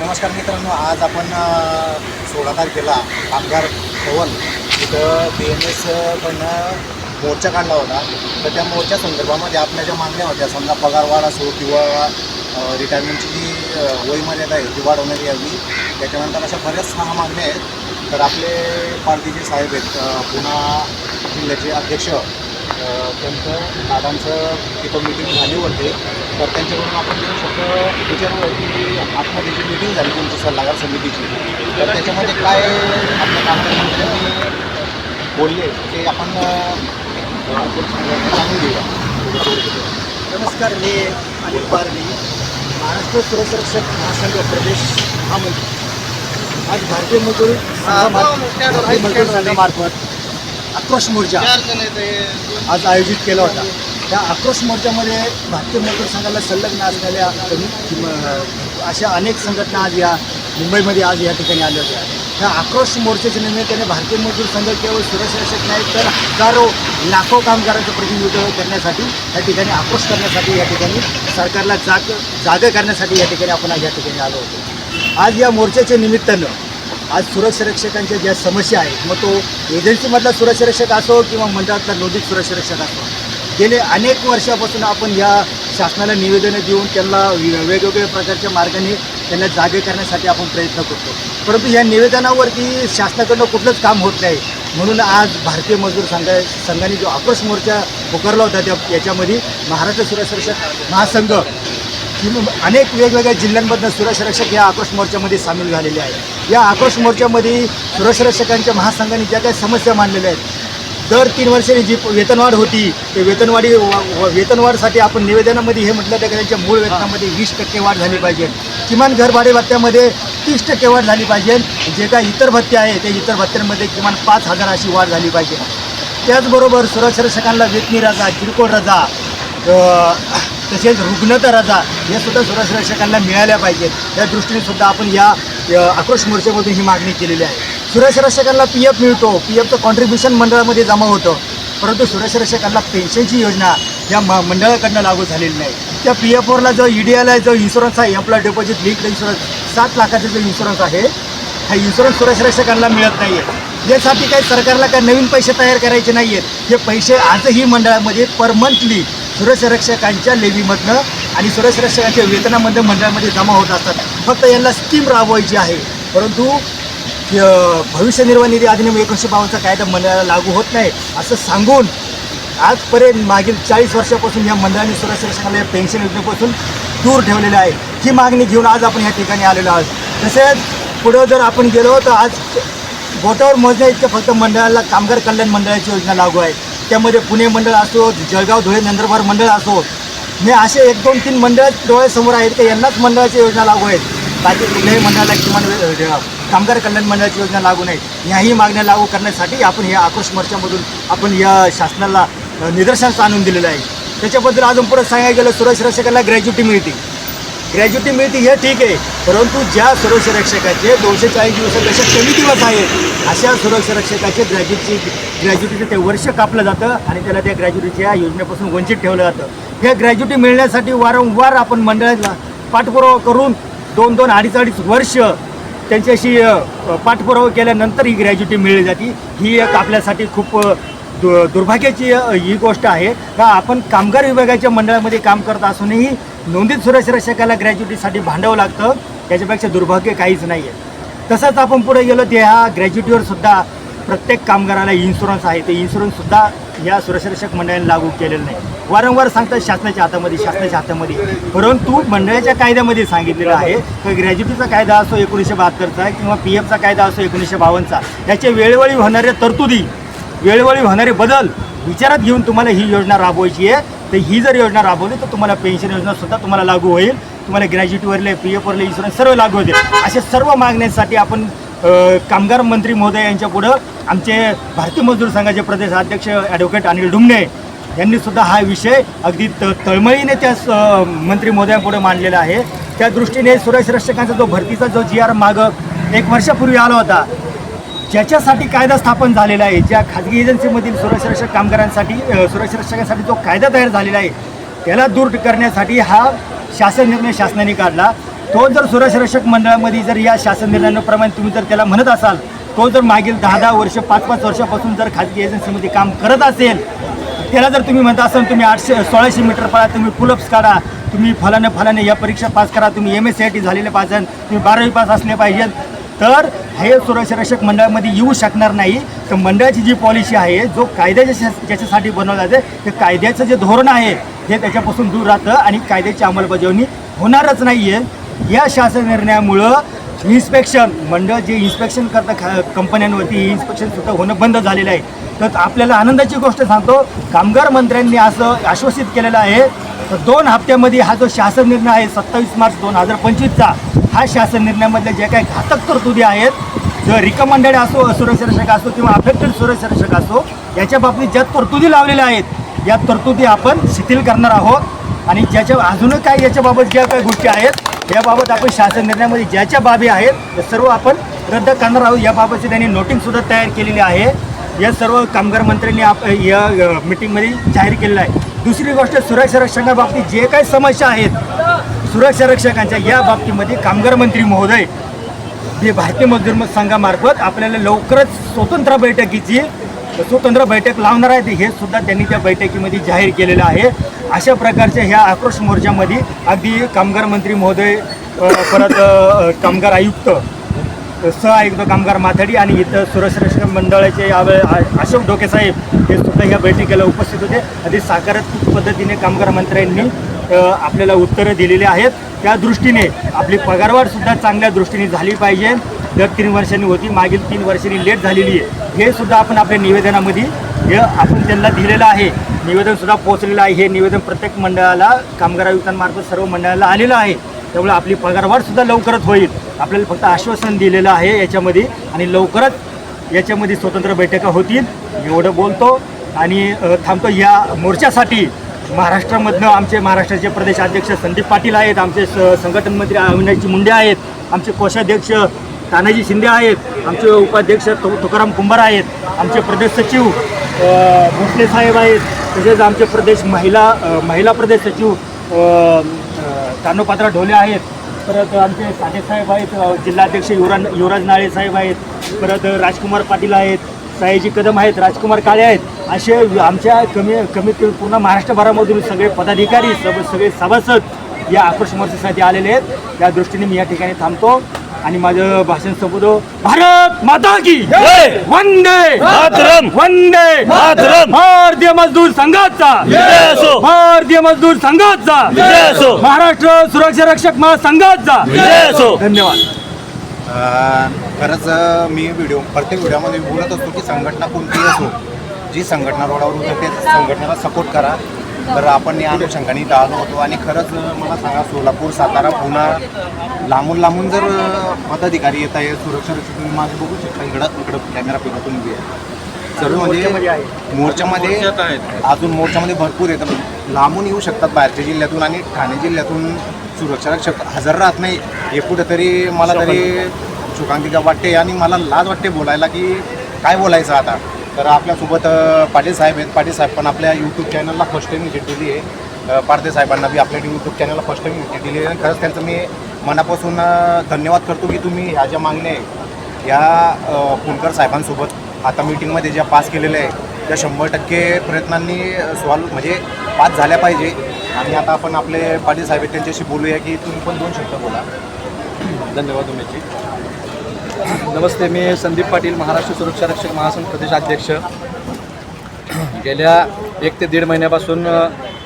नमस्कार मित्रांनो, आज आपण 16 तारखेला कामगार भवन इथं BMS कडनं मोर्चा काढला होता. तर त्या मोर्चा संदर्भामध्ये आपल्या ज्या मागण्या होत्या, समजा पगारवाढ असो किंवा रिटायरमेंटची जी वयमर्यादा आहे ती वाढवण्यात यावी, त्याच्यानंतर अशा बऱ्याच 6 मागण्या आहेत. तर आपले पार्टीचे साहेब आहेत, पुणा जिल्ह्याचे अध्यक्ष, त्यांचं दादांचं तिथं मीटिंग झाली होती. तर त्यांच्याकडून आपण देऊ शकतो विचारलं की आतमध्ये जी मीटिंग झाली तुमची सल्लागार समितीची, तर त्याच्यामध्ये काय आपल्या कामगार मंत्र्यांनी बोलले ते आपण जाणून घेऊया. नमस्कार, मी अनिल पारवी, महाराष्ट्र सुरक्षरक्षक महासंघ प्रदेश महामंत्री. आज भारतीय मजदूर संघामार्फत आक्रोश मोर्चा आज आयोजित केला होता. त्या आक्रोश मोर्चामध्ये भारतीय मजदूर संघाला संलग्न असलेल्या अशा अनेक संघटना आज या मुंबईमध्ये आज या ठिकाणी आल्या होत्या. त्या आक्रोश मोर्चाच्या निमित्ताने भारतीय मजदूर संघ केवळ सुरक्षरक्षक नाही तर हजारो लाखो कामगारांचं प्रतिनिधित्व करण्यासाठी या ठिकाणी आक्रोश करण्यासाठी या ठिकाणी सरकारला जागा करण्यासाठी या ठिकाणी आपण आज या ठिकाणी आलो होतो. आज या मोर्चाच्या निमित्तानं आज सुरक्षारक्षकांच्या ज्या समस्या आहेत, मग तो एजन्सीमधला सुरक्षारक्षक असो किंवा मंडळातला नोंदित सुरक्षारक्षक असो, गेले अनेक वर्षापासून आपण या शासनाला निवेदनं देऊन त्यांना वेगवेगळ्या प्रकारच्या मार्गाने त्यांना जागे करण्यासाठी आपण प्रयत्न करतो. परंतु या निवेदनावरती शासनाकडनं कुठलंच काम होत नाही. म्हणून आज भारतीय मजदूर संघाने जो आक्रोश मोर्चा पुकारला होता याच्यामध्ये महाराष्ट्र सुरक्षारक्षक महासंघ अनेक वेगवेगळ्या जिल्ह्यांमधनं सुरक्षारक्षक या आक्रोश मोर्चामध्ये सामील झालेले आहेत. या आक्रोश मोर्चामध्ये सुरक्षारक्षकांच्या महासंघाने ज्या काही समस्या मांडलेल्या आहेत, दर 3 वर्षांनी जी वेतनवाढ होती, ते वेतनवाढसाठी आपण निवेदनामध्ये हे म्हटलं तर त्यांच्या मूळ वेतनामध्ये 20% वाढ झाली पाहिजे. किमान घरभाडे भत्त्यामध्ये 30% वाढ झाली पाहिजे. जे काही इतर भत्ते आहे ते इतर भत्त्यांमध्ये किमान 5,000 अशी वाढ झाली पाहिजे. त्याचबरोबर सुरक्षारक्षकांना वेतनी रजा, किरकोळ रजा, तसेच रुग्णता रजा हे सुद्धा सुरक्षारक्षकांना मिळाल्या पाहिजेत. त्या दृष्टीने सुद्धा आपण या आक्रोश मोर्चामधून ही मागणी केलेली आहे. सुरक्षारक्षकांना PF मिळतो, PFचं कॉन्ट्रीब्युशन मंडळामध्ये जमा होतं, परंतु सुरक्षारक्षकांना पेन्शनची योजना या मंडळाकडनं लागू झालेली नाही. त्या PFवरला जो EDL जो इन्शुरन्स आहे, एम्प्लॉय डिपॉझिट लिंक्ड इन्शुरन्स, 7 लाखाचा जो इन्शुरन्स आहे, हा इन्शुरन्स सुरक्षारक्षकांना मिळत नाही आहे. यासाठी काही सरकारला काही नवीन पैसे तयार करायचे नाही आहेत. हे पैसे आजही मंडळामध्ये पर मंथली सुरक्षारक्षकांच्या लेव्हीमधनं आणि सुरक्षारक्षकांच्या वेतनामध्ये मंडळामध्ये जमा होत असतात. फक्त यांना स्कीम राबवायची आहे. परंतु भविष्य निर्वाह निधी अधिनियम 1952चा कायदा मंडळाला लागू होत नाही असं सांगून आजपर्यंत मागील 40 वर्षापासून या मंडळाने सुरक्षारक्षकांना या पेन्शन योजनेपासून दूर ठेवलेलं आहे. ही मागणी घेऊन आज आपण या ठिकाणी आलेलो आहोत. तसेच पुढं जर आपण गेलो तर आज बोटावर मोजण्या इतकं फक्त मंडळाला कामगार कल्याण मंडळाची योजना लागू आहे. त्यामध्ये पुणे मंडळ असो, जळगाव, धुळे, नंदुरबार मंडळ असो, हे असे 1, 2, 3 मंडळ डोळ्यासमोर आहेत की यांनाच मंडळाच्या योजना लागू आहेत. बाकी कुठल्याही मंडळाला किमान कामगार कल्याण मंडळाची योजना लागू नाही. ह्याही मागण्या लागू करण्यासाठी आपण या आक्रोश मोर्चामधून आपण या शासनाला निदर्शनास आणून दिलेलं आहे. त्याच्याबद्दल अजून पुढे सांगायला गेलं, सुरक्षारक्षकांना ग्रॅज्युटी मिळते हे ठीक आहे, परंतु ज्या सुरक्षारक्षकाचे 240 दिवसापेक्षा कमी दिवस आहेत अशा सुरक्षारक्षकाचे ग्रॅज्युटीचं ते वर्ष कापलं जातं आणि त्याला त्या ग्रॅज्युटीच्या योजनेपासून वंचित ठेवलं जातं. हे ग्रॅज्युटी मिळण्यासाठी वारंवार आपण मंडळाला पाठपुरावा करून 2-2, 2.5 वर्ष त्यांच्याशी पाठपुरावा केल्यानंतर ही ग्रॅज्युटी मिळली जाते. ही एक आपल्यासाठी खूप दुर्भाग्याची ही गोष्ट आहे का आपण कामगार विभागाच्या मंडळामध्ये काम करत असूनही नोंदित सुरक्षारक्षकाला ग्रॅज्युटीसाठी भांडावं लागतं. त्याच्यापेक्षा दुर्भाग्य काहीच नाही आहे. तसंच आपण पुढे गेलो ते ह्या ग्रॅज्युटीवर सुद्धा प्रत्येक कामगाराला इन्शुरन्स आहे, ते इन्शुरन्ससुद्धा या सुरक्षारक्षक मंडळाने लागू केलेलं नाही. वारंवार सांगतात शासनाच्या हातामध्ये, परंतु मंडळाच्या कायद्यामध्ये सांगितलेलं आहे की ग्रॅज्युटीचा कायदा असो 1972चा किंवा PFचा कायदा असो 1952चा, याचे वेळोवेळी होणाऱ्या तरतुदी, वेळोवेळी होणारे बदल विचारात घेऊन तुम्हाला ही योजना राबवायची आहे. तर ही जर योजना राबवली तर तुम्हाला पेन्शन योजनासुद्धा तुम्हाला लागू होईल, तुम्हाला ग्रॅज्युटीवरले PFवरले इन्शुरन्स सर्व लागू होतील. अशा सर्व मागण्यांसाठी आपण कामगार मंत्री महोदय यांच्या पुढं आमचे भारतीय मजदूर संघाचे प्रदेश अध्यक्ष ॲडव्होकेट अनिल डुमणे यांनी सुद्धा हा विषय अगदी तळमळीने त्या मंत्री महोदयांपुढे मांडलेला आहे. त्या दृष्टीने सुरक्षारक्षकांचा जो भरतीचा जो GR मागं 1 वर्षापूर्वी आला होता, ज्याच्यासाठी कायदा स्थापन झालेला आहे, ज्या खाजगी एजन्सीमधील सुरक्षारक्षक कामगारांसाठी सुरक्षारक्षकांसाठी जो कायदा तयार झालेला आहे त्याला दूर करण्यासाठी हा शासन निर्णय शासनाने काढला. तो जर सुरक्षारक्षक मंडळामध्ये जर या शासन निर्णयाप्रमाणे तुम्ही जर त्याला म्हणत असाल, तो जर मागील 10-10 वर्ष 5-5 वर्षापासून जर खाजगी एजन्सीमध्ये काम करत असेल, त्याला जर तुम्ही म्हणत असाल तुम्ही 1600 मीटर पळा, तुम्ही पुलअप्स काढा, तुम्ही फलाने या परीक्षा पास करा, तुम्ही MSCIT झालेले पाहिजे, तुम्ही 12वी पास असले पाहिजेत, तर हे सुरक्षारक्षक मंडळामध्ये येऊ शकणार नाही. तर मंडळाची जी पॉलिसी आहे, जो कायद्याच्या ज्याच्यासाठी बनवला जाते, ते कायद्याचं जे धोरण आहे हे त्याच्यापासून दूर राहतं आणि कायद्याची अंमलबजावणी होणारच नाही आहे. या शासन निर्णयामुळं इन्स्पेक्शन मंडळ जे इन्स्पेक्शन करतं कंपन्यांवरती, इन्स्पेक्शनसुद्धा होणं बंद झालेलं आहे. तर आपल्याला आनंदाची गोष्ट सांगतो, कामगार मंत्र्यांनी असं आश्वासित केलेलं आहे, तर 2 हप्त्यामध्ये हा जो शासन निर्णय आहे 27 मार्च 2025चा, हा शासन निर्णयामधले जे काही घातक तरतुदी आहेत, जर रिकमेंडेड असो सुरक्षारक्षक असो किंवा अफेक्टेड सुरक्षारक्षक असो, याच्या बाबतीत ज्या तरतुदी लावलेल्या आहेत या तरतुदी आपण शिथिल करणार आहोत. आणि ज्याच्या अजूनही काही याच्याबाबत ज्या काही गोष्टी आहेत याबाबत आपण शासन निर्णयामध्ये ज्याच्या बाबी आहेत त्या सर्व आपण रद्द करणार आहोत. याबाबतची त्यांनी नोटिससुद्धा तयार केलेली आहे. या सर्व कामगार मंत्र्यांनी या मिटिंगमध्ये जाहीर केलेलं आहे. दुसरी गोष्ट, सुरक्षारक्षकाबाबतीत जे काही समस्या आहेत सुरक्षारक्षकांच्या, या बाबतीमध्ये कामगार मंत्री महोदय जे भारतीय मजदूर संघामार्फत आपल्याला लवकरच स्वतंत्र बैठक लावणार आहेत, हे सुद्धा त्यांनी त्या बैठकीमध्ये जाहीर केलेलं आहे. अशा प्रकारच्या ह्या आक्रोश मोर्चामध्ये अगदी कामगार मंत्री महोदय, परत कामगार आयुक्त, सहआयुक्त कामगार माथाडी आणि इतर सुरक्षारक्षक मंडळाचे अशोक ढोके साहेब हे सुद्धा या बैठकीला उपस्थित होते. अगदी सकारात्मक पद्धतीने कामगार मंत्र्यांनी आपल्याला उत्तरं दिलेली आहेत. त्या दृष्टीने आपली पगारवाढसुद्धा चांगल्या दृष्टीने झाली पाहिजे. दर 3 वर्षांनी होती, मागील 3 वर्षांनी लेट झालेली आहे. हे सुद्धा आपण आपल्या निवेदनामध्ये आपण त्यांना दिलेलं आहे. निवेदनसुद्धा पोहोचलेलं आहे. हे निवेदन प्रत्येक मंडळाला, कामगार आयुक्तांमार्फत सर्व मंडळाला आलेलं आहे. त्यामुळे आपली पगारवाढसुद्धा लवकरच होईल. आपल्याला फक्त आश्वासन दिलेलं आहे याच्यामध्ये, आणि लवकरच याच्यामध्ये स्वतंत्र बैठका होतील एवढं बोलतो आणि थांबतो. या मोर्चासाठी महाराष्ट्रामधनं आमचे महाराष्ट्राचे प्रदेशाध्यक्ष संदीप पाटील आहेत, आमचे संघटन मंत्री अविनाशजी मुंडे आहेत, आमचे कोषाध्यक्ष तानाजी शिंदे आहेत, आमचे उपाध्यक्ष तुकाराम कुंभार आहेत, आमचे प्रदेश सचिव भोसले साहेब आहेत, तसेच आमचे प्रदेश महिला प्रदेश सचिव कानोपात्रा ढोले आहेत, परत आमचे साठे साहेब आहेत, जिल्हाध्यक्ष युवराज नाळे साहेब आहेत, परत राजकुमार पाटील आहेत, सयाजी कदम आहेत, राजकुमार काळे आहेत. असे आमच्या कमीत पूर्ण महाराष्ट्रभरामधून सगळे पदाधिकारी, सगळे सभासद या आक्रोश मोर्चासाठी आलेले आहेत. त्या दृष्टीने मी या ठिकाणी थांबतो आणि माझं भाषण संपवतो. भारत माता की जय, वंदे मातरम, वंदे मातरम. भारतीय मजदूर संघाचा विजय असो, भारतीय मजदूर संघाचा विजय असो, महाराष्ट्र सुरक्षा रक्षक महासंघाचा विजय असो. धन्यवाद. खरंच मी प्रत्येक व्हिडिओमध्ये बोलत असतो की संघटना कोणतीही असो, जी संघटना रोडावर उतरते त्या संघटनेला सपोर्ट करा. तर आपण या अनुषंगाने इथं आलो होतो आणि खरंच मला सांगा, सोलापूर, सातारा, पुणे लांबून जर पदाधिकारी येत आहे, सुरक्षा रक्षक तुम्ही माझं बघू शकता, इकडं कॅमेरा फिरवून घे. सर्व म्हणजे मोर्चामध्ये अजून मोर्चामध्ये भरपूर येतात, लांबून येऊ शकतात बाहेरच्या जिल्ह्यातून आणि ठाणे जिल्ह्यातून सुरक्षा रक्षक हजर राहत नाही. हे कुठंतरी मला तरी शोकांतिका वाटते आणि मला लाज वाटते बोलायला की काय बोलायचं आता. तर आपल्यासोबत पाटील साहेब आहेत. पाटील साहेब पण आपल्या यूट्यूब चॅनलला फर्स्ट टाईम व्हिजिट दिली आहे. पारदे साहेबांना बी आपल्या यूट्यूब चॅनलला फर्स्ट टाईम व्हिजिट दिली आहे. खरंच त्यांचं मी मनापासून धन्यवाद करतो की तुम्ही ह्या ज्या मागण्या आहे या पुणकर साहेबांसोबत आता मीटिंगमध्ये ज्या पास केलेल्या आहे त्या 100% प्रयत्नांनी म्हणजे पास झाल्या पाहिजे. आणि आता आपण आपले पाटील साहेब आहेत त्यांच्याशी बोलूया की तुम्ही पण 2 शब्द बोला. धन्यवाद तुमची. नमस्ते, मी संदीप पाटील, महाराष्ट्र सुरक्षा रक्षक महासंघ प्रदेशाध्यक्ष. गेल्या 1 ते 1.5 महिन्यापासून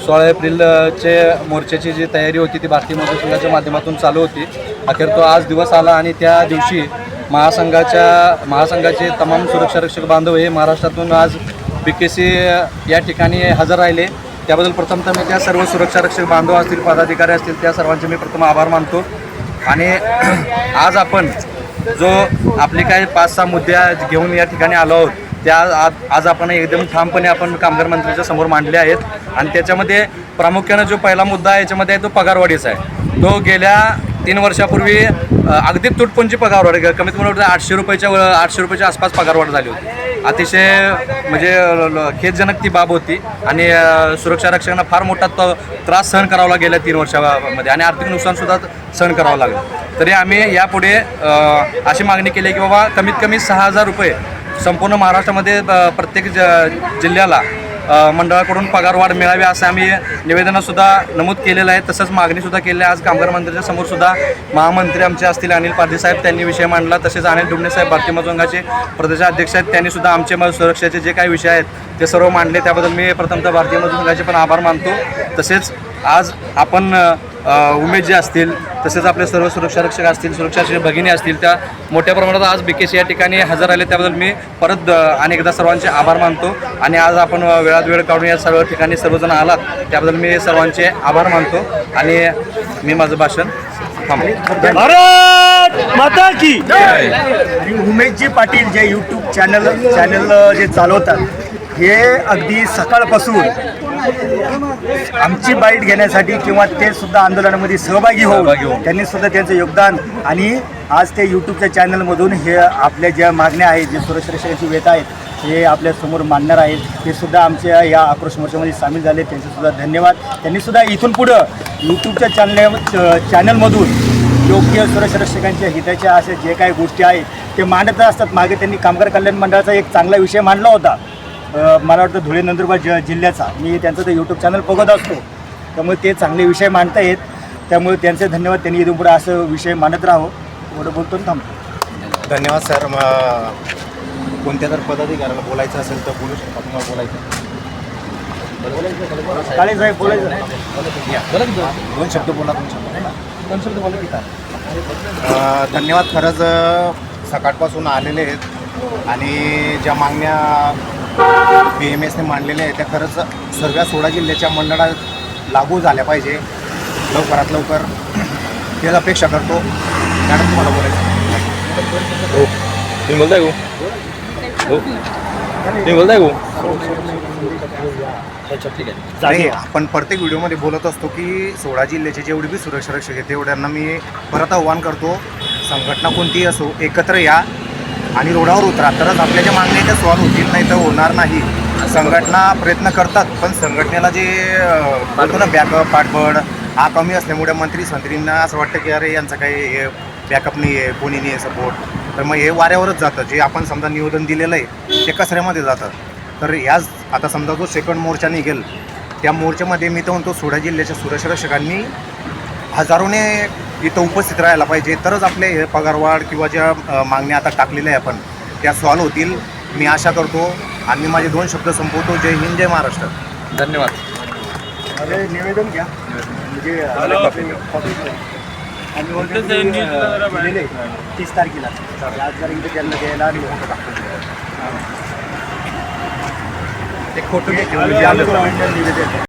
16 एप्रिलचे मोर्चाची जी तयारी होती ती भारतीय मजदूर संघाच्या माध्यमातून चालू होती. अखेर तो आज दिवस आला आणि त्या दिवशी महासंघाचे तमाम सुरक्षा रक्षक बांधव हे महाराष्ट्रातून आज BKC या ठिकाणी हजर राहिले. त्याबद्दल प्रथमतः मी त्या सर्व सुरक्षा रक्षक बांधव असतील, पदाधिकारी असतील, त्या सर्वांचे मी प्रथम आभार मानतो. आणि आज आपण जो आपले काही 5-6 मुद्दे घेऊन या ठिकाणी आलो आहोत त्या आज आपण एकदम ठामपणे आपण कामगार मंत्र्यांच्या समोर मांडले आहेत. आणि त्याच्यामध्ये प्रामुख्यानं जो पहिला मुद्दा आहे याच्यामध्ये आहे तो पगारवाढीचा आहे. तो गेल्या 3 वर्षापूर्वी अगदी तुटपुंजी पगारवाढ, कमीत कमी 800 रुपयाच्या आसपास पगारवाढ झाली होती. अतिशय म्हणजे खेदजनक ती बाब होती आणि सुरक्षा रक्षकांना फार मोठा त्रास सहन करावा गेल्या 3 वर्षामध्ये आणि आर्थिक नुकसानसुद्धा सहन करावं लागलं. तरी आम्ही यापुढे अशी मागणी केली की बाबा कमीत कमी 6,000 रुपये संपूर्ण महाराष्ट्रामध्ये प्रत्येक जिल्ह्याला मंडळाकडून पगारवाढ मिळावी असं आम्ही निवेदनातसुद्धा नमूद केलेलं आहे. तसंच मागणीसुद्धा केली आहे. आज कामगार मंत्र्यांच्या समोरसुद्धा महामंत्री आमचे असतील अनिल पाटील साहेब त्यांनी विषय मांडला. तसेच अनिल डुमणे साहेब भारतीय मजूर संघाचे प्रदेशाध्यक्ष आहेत, त्यांनीसुद्धा आमचे सुरक्षेचे जे काही विषय आहेत ते सर्व मांडले. त्याबद्दल मी प्रथमतः भारतीय मजूर संघाचे पण आभार मानतो. तसेच आज आपण उमेश जे असतील तसेच आपले सर्व सुरक्षा रक्षक असतील, सुरक्षा भगिनी असतील, त्या मोठ्या प्रमाणात आज BKC या ठिकाणी हजर राहिले. त्याबद्दल मी परत अनेकदा सर्वांचे आभार मानतो आणि आज आपण वेळात वेळ काढून या सर्व ठिकाणी सर्वजण आलात त्याबद्दल मी सर्वांचे आभार मानतो आणि मी माझं भाषण थांबतो. भारत माता की आणि उमेशजी पाटील जे यूट्यूब चॅनल जे चालवतात हे अगदी सकाळपासून आमची बाईट घेण्यासाठी किंवा ते सुद्धा आंदोलनामध्ये सहभागी होऊन त्यांनी सुद्धा त्यांचं योगदान आणि आज ते यूट्यूबच्या चॅनलमधून हे आपल्या ज्या मागण्या आहेत जे सुरक्षा रक्षकांची व्यथा आहेत हे आपल्यासमोर मांडणार आहेत. ते सुद्धा आमच्या या आक्रोश मोर्चामध्ये सामील झाले. त्यांचेसुद्धा धन्यवाद. त्यांनीसुद्धा इथून पुढं यूट्यूबच्या चॅनलमधून योग्य सुरक्षा रक्षकांच्या हिताच्या अशा जे काही गोष्टी आहेत ते मांडत असतात. मागे त्यांनी कामगार कल्याण मंडळाचा एक चांगला विषय मांडला होता, मला वाटतं धुळे नंदुरबार जिल्ह्याचा. मी त्यांचं ते यूट्यूब चॅनल बघत असतो, त्यामुळे ते चांगले विषय मांडतायत. त्यामुळे त्यांचे धन्यवाद. त्यांनी इथून पुढे असं विषय मांडत राहावं एवढं बोलतो आणि थांबतो. धन्यवाद सर. कोणत्या जर पदाधिकाऱ्याला बोलायचं असेल तर बोलू शकता, तुम्हाला बोलायचं. काळे साहेब बोलायचं. दोन शब्द बोला धन्यवाद. खरंच सकाळपासून आलेले आहेत आणि ज्या मागण्या PMSने मांडलेल्या आहेत त्या खरंच सर्व 16 जिल्ह्याच्या मंडळात लागू झाल्या पाहिजे लवकरात लवकर, याची अपेक्षा करतो. मॅडम तुम्हाला बोलायचं. हो तुम्ही बोलताय हो तुम्ही बोलताय हो नाही, आपण प्रत्येक व्हिडिओमध्ये बोलत असतो की 16 जिल्ह्याचे जेवढे बी सुरक्षा रक्षक आहेत तेवढ्यांना मी परत आव्हान करतो, संघटना कोणतीही असो एकत्र या आणि रोडावर उतरा, तरच आपल्या ज्या मागण्या त्या सॉल्व्ह होतील, नाही तर होणार नाही. संघटना प्रयत्न करतात पण संघटनेला जे बोलतो ना बॅकअप पाठबळ हा कमी असल्यामुळे मंत्रींना असं वाटतं की अरे यांचं काही हे बॅकअप नाही आहे, कोणी नाही आहे सपोर्ट, तर मग हे वाऱ्यावरच जातं. जे आपण समजा निवेदन दिलेलं आहे ते कचऱ्यामध्ये जातं. तर याच आता समजा जो सेकंड मोर्चा निघेल त्या मोर्चामध्ये मी तर म्हणतो 16 जिल्ह्याच्या सुरक्षा रक्षकांनी हजारोने इथं उपस्थित राहायला पाहिजे, तरच आपले हे पगारवाढ किंवा ज्या मागण्या आता टाकलेल्या आहे आपण त्या सॉल्व्ह होतील मी आशा करतो. आणि मी माझे 2 शब्द संपवतो. जय हिंद, जय महाराष्ट्र. धन्यवाद. अरे निवेदन घ्या म्हणजे आम्ही दिलेले 30 तारखेला आज जर इथे त्यांना द्यायला आणि एक फोटो निवेदन